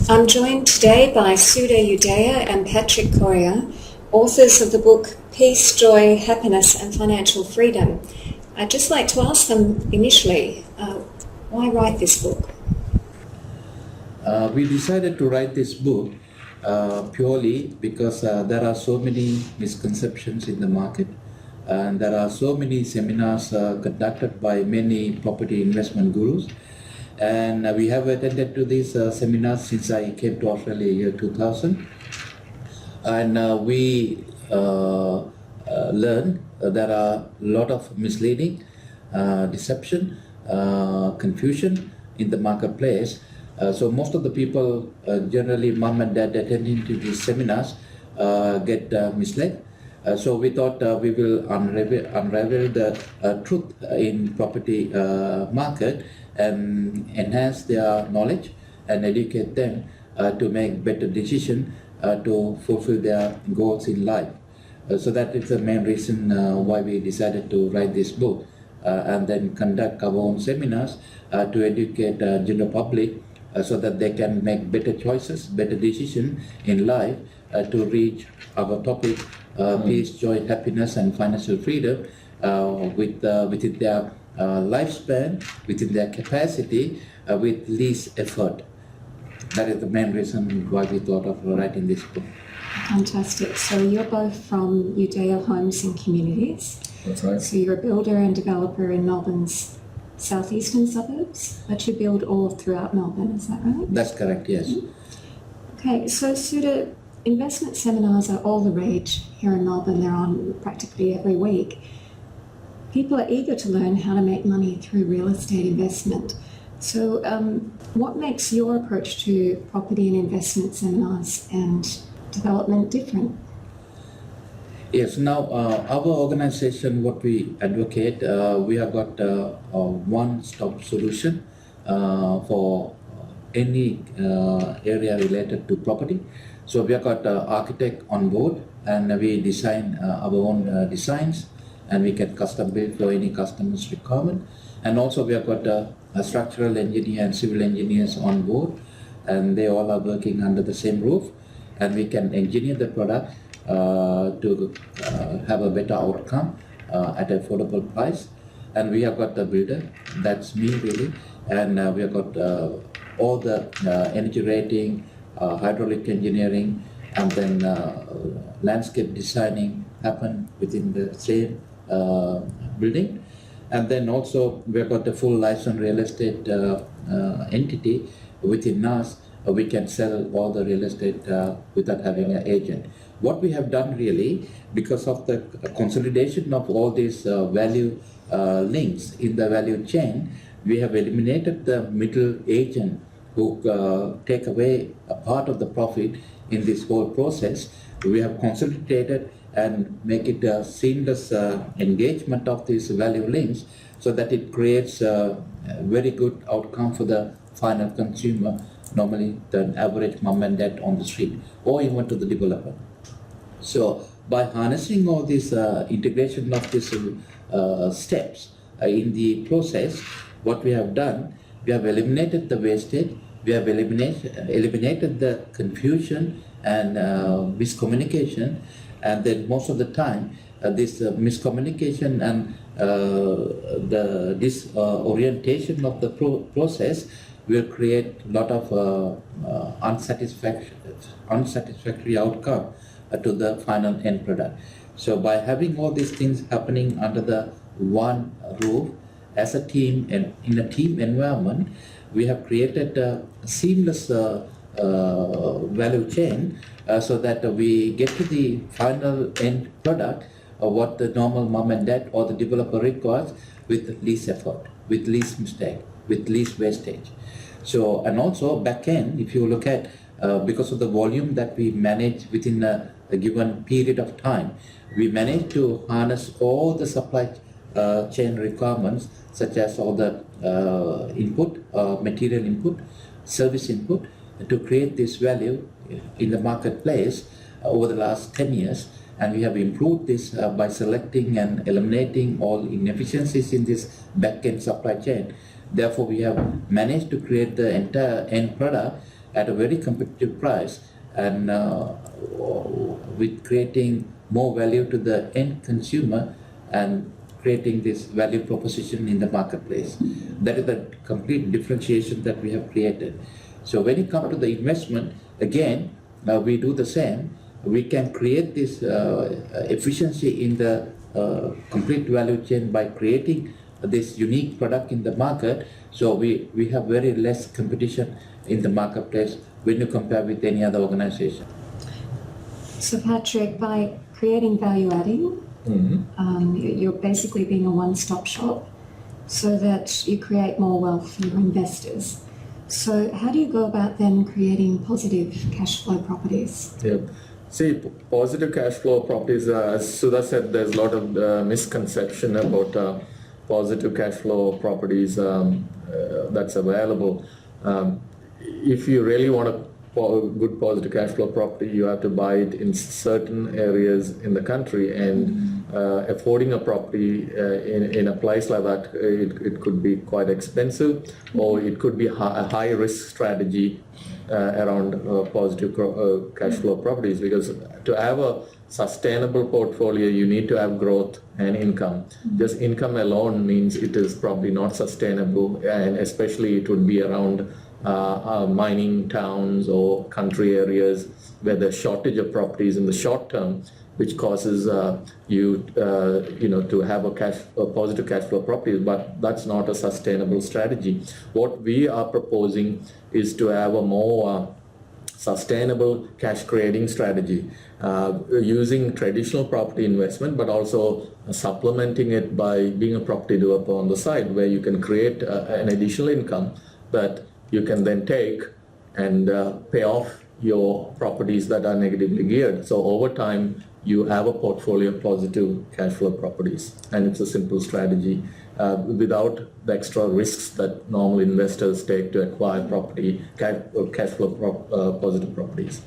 I'm joined today by Sudha Udaya and Patrick Correa, authors of the book Peace, Joy, Happiness and Financial Freedom. I'd just like to ask them initially, why write this book? We decided to write this book purely because there are so many misconceptions in the market, and there are so many seminars conducted by many property investment gurus. And we have attended to these seminars since I came to Australia year 2000. And we learned there are a lot of misleading, deception, confusion in the marketplace. So most of the people, generally mom and dad attending to these seminars, get misled. So we thought we will unravel the truth in property market and enhance their knowledge and educate them to make better decisions to fulfill their goals in life. So that is the main reason why we decided to write this book and then conduct our own seminars to educate the general public so that they can make better choices, better decisions in life to reach our topic, peace, joy, happiness and financial freedom within their lifespan, within their capacity, with least effort. That is the main reason why we thought of writing this book. Fantastic. So you're both from Udaya Homes and Communities. That's right. So you're a builder and developer in Melbourne's southeastern suburbs, but you build all throughout Melbourne, is that right? That's correct, yes. Okay, so Sudha, investment seminars are all the rage here in Melbourne. They're on practically every week. People are eager to learn how to make money through real estate investment. So what makes your approach to property and investment seminars and development different? Yes, now our organization, what we advocate, we have got a one-stop solution for any area related to property. So we have got an architect on board and we design our own designs, and we can custom build for any customer's requirement. And also we have got a structural engineer and civil engineers on board, and they all are working under the same roof, and we can engineer the product to have a better outcome at an affordable price. And we have got the builder, that's me really, and we have got all the energy rating, hydraulic engineering, and then landscape designing happen within the same building. And then also we've got the full licensed real estate entity within us. We can sell all the real estate without having an agent. What we have done really, because of the consolidation of all these value links in the value chain, we have eliminated the middle agent who take away a part of the profit in this whole process. We have consolidated and make it a seamless engagement of these value links so that it creates a very good outcome for the final consumer, normally the average mom and dad on the street, or even to the developer. So by harnessing all this integration of these steps in the process, what we have done, we have eliminated the wastage, we have eliminated the confusion and miscommunication. And then most of the time, this miscommunication and this orientation of the process will create a lot of unsatisfactory outcome to the final end product. So by having all these things happening under the one roof as a team and in a team environment, we have created a seamless value chain so that we get to the final end product of what the normal mom and dad or the developer requires with least effort, with least mistake, with least wastage. So, and also back end, if you look at because of the volume that we manage within a given period of time, we manage to harness all the supply chain requirements, such as all the input, material input, service input, to create this value in the marketplace over the last 10 years. And we have improved this by selecting and eliminating all inefficiencies in this back-end supply chain. Therefore, we have managed to create the entire end product at a very competitive price, and with creating more value to the end consumer and creating this value proposition in the marketplace. That is the complete differentiation that we have created. So when it comes to the investment, again, we do the same. We can create this efficiency in the complete value chain by creating this unique product in the market. So we have very less competition in the marketplace when you compare with any other organization. So Patrick, by creating value adding, you're basically being a one-stop shop so that you create more wealth for your investors. So how do you go about then creating positive cash flow properties? Yeah. See, positive cash flow properties, as Sudha said, there's a lot of misconception about positive cash flow properties that's available. If you really want a good positive cash flow property, you have to buy it in certain areas in the country, and affording a property in a place like that, it could be quite expensive, or it could be a high risk strategy around positive cash flow properties, because to have a sustainable portfolio you need to have growth and income. Just income alone means it is probably not sustainable, and especially it would be around mining towns or country areas where there's shortage of properties in the short term, which causes you to have a positive cash flow properties, but that's not a sustainable strategy. What we are proposing is to have a more sustainable cash creating strategy using traditional property investment, but also supplementing it by being a property developer on the side, where you can create an additional income that you can then take and pay off your properties that are negatively geared. So over time you have a portfolio of positive cash flow properties, and it's a simple strategy without the extra risks that normal investors take to acquire property cash flow positive properties.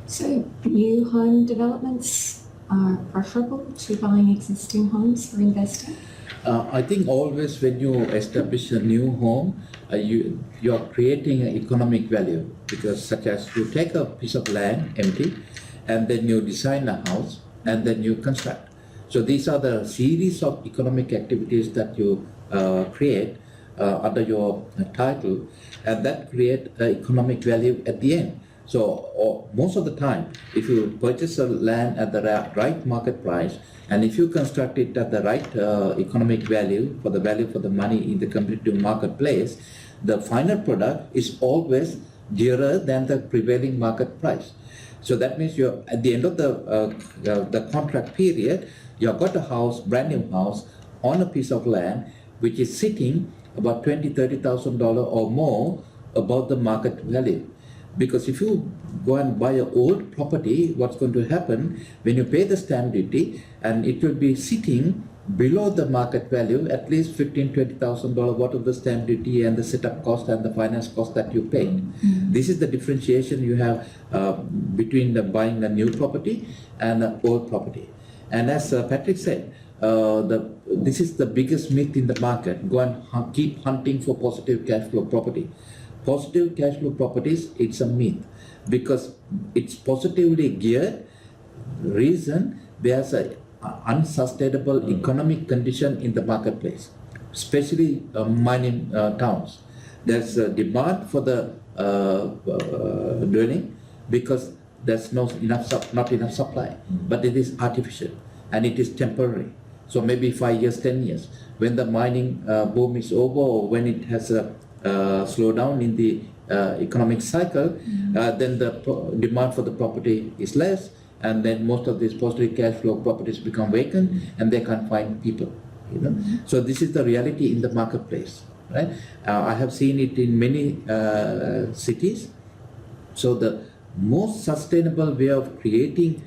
So new home developments are preferable to buying existing homes for investing? I think always when you establish a new home, you are creating an economic value, because such as you take a piece of land empty, and then you design a house, and then you construct. So these are the series of economic activities that you create under your title, and that create economic value at the end. So most of the time, if you purchase a land at the right market price, and if you construct it at the right economic value for the money in the competitive marketplace, the final product is always dearer than the prevailing market price. So that means you're at the end of the contract period, you've got a house, brand new house, on a piece of land which is sitting about $20,000-$30,000 or more above the market value. Because if you go and buy an old property, what's going to happen when you pay the stamp duty, and it will be sitting below the market value, at least $15,000-$20,000 worth of the stamp duty and the setup cost and the finance cost that you paid. This is the differentiation you have between buying a new property and an old property. And as Patrick said, this is the biggest myth in the market. Go and keep hunting for positive cash flow property. Positive cash flow properties, it's a myth, because it's positively geared. Reason, there's an unsustainable economic condition in the marketplace, especially mining towns. There's a demand for the dwelling because there's not enough supply, but it is artificial and it is temporary. So maybe 5 years, 10 years, when the mining boom is over, or when it has a slow down in the economic cycle, then the demand for the property is less, and then most of these positive cash flow properties become vacant, and they can't find people. So this is the reality in the marketplace, right? I have seen it in many cities. So the most sustainable way of creating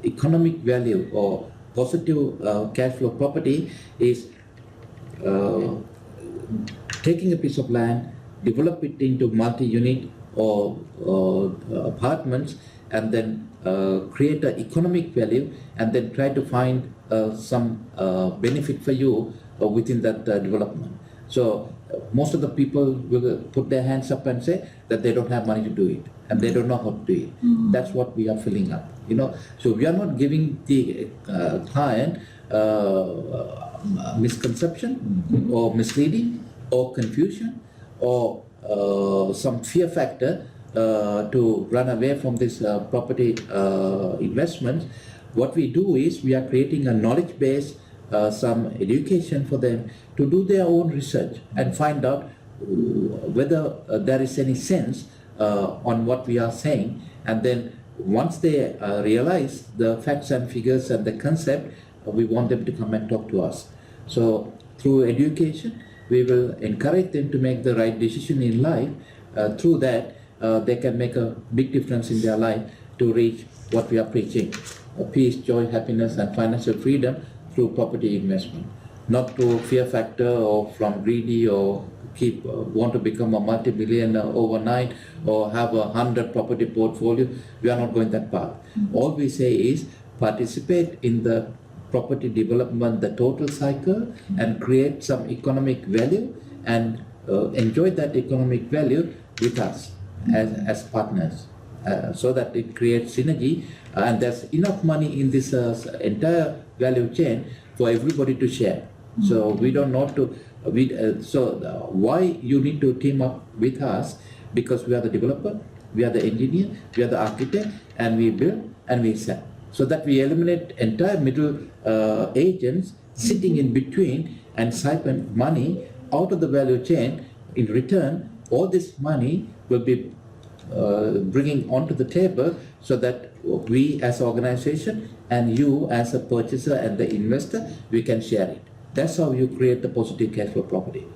economic value or positive cash flow property is taking a piece of land, develop it into multi-unit or apartments, and then create an economic value, and then try to find some benefit for you within that development. So most of the people will put their hands up and say that they don't have money to do it and they don't know how to do it. That's what we are filling up, you know. So we are not giving the client misconception or misleading or confusion or some fear factor to run away from this property investments. What we do is we are creating a knowledge base, some education for them to do their own research and find out whether there is any sense on what we are saying. And then once they realize the facts and figures and the concept, we want them to come and talk to us. So through education, we will encourage them to make the right decision in life. Through that, they can make a big difference in their life to reach what we are preaching: peace, joy, happiness, and financial freedom through property investment. Not through fear factor or from greedy or want to become a multi-millionaire overnight or have 100 property portfolio. We are not going that path. All we say is participate in the property development, the total cycle, and create some economic value and enjoy that economic value with us as partners, so that it creates synergy and there's enough money in this entire value chain for everybody to share. So we don't know to why you need to team up with us? Because we are the developer, we are the engineer, we are the architect, and we build and we sell, so that we eliminate entire middle agents sitting in between and siphon money out of the value chain. In return, all this money will be bringing onto the table, so that we as an organization and you as a purchaser and the investor, we can share it. That's how you create the positive cash flow property.